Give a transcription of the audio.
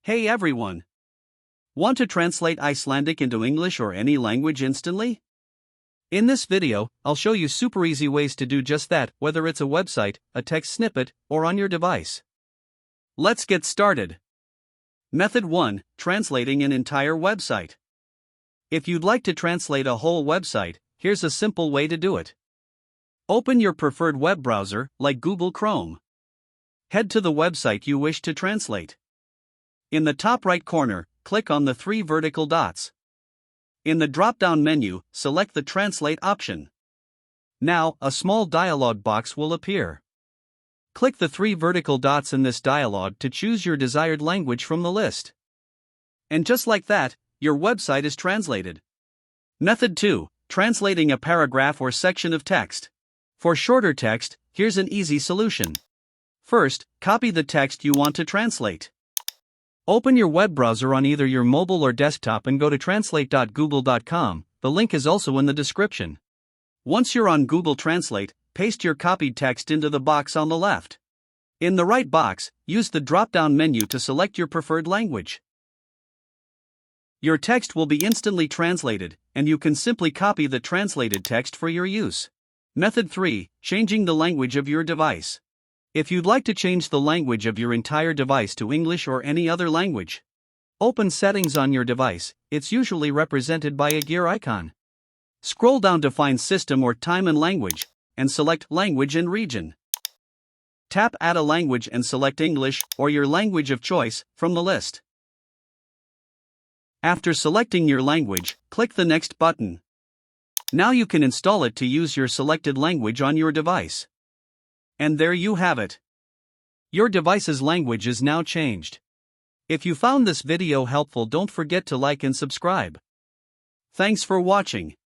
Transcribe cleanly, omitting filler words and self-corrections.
Hey everyone! Want to translate Icelandic into English or any language instantly? In this video, I'll show you super easy ways to do just that, whether it's a website, a text snippet, or on your device. Let's get started. Method 1: Translating an entire website. If you'd like to translate a whole website, here's a simple way to do it. Open your preferred web browser, like Google Chrome. Head to the website you wish to translate. In the top right corner, click on the three vertical dots. In the drop-down menu, select the Translate option. Now, a small dialog box will appear. Click the three vertical dots in this dialog to choose your desired language from the list. And just like that, your website is translated. Method 2: Translating a paragraph or section of text. For shorter text, here's an easy solution. First, copy the text you want to translate. Open your web browser on either your mobile or desktop and go to translate.google.com, the link is also in the description. Once you're on Google Translate, paste your copied text into the box on the left. In the right box, use the drop-down menu to select your preferred language. Your text will be instantly translated, and you can simply copy the translated text for your use. Method 3: Changing the language of your device. If you'd like to change the language of your entire device to English or any other language, open Settings on your device, it's usually represented by a gear icon. Scroll down to find System or Time and Language, and select Language and Region. Tap Add a Language and select English, or your language of choice, from the list. After selecting your language, click the Next button. Now you can install it to use your selected language on your device. And there you have it. Your device's language is now changed. If you found this video helpful, don't forget to like and subscribe. Thanks for watching.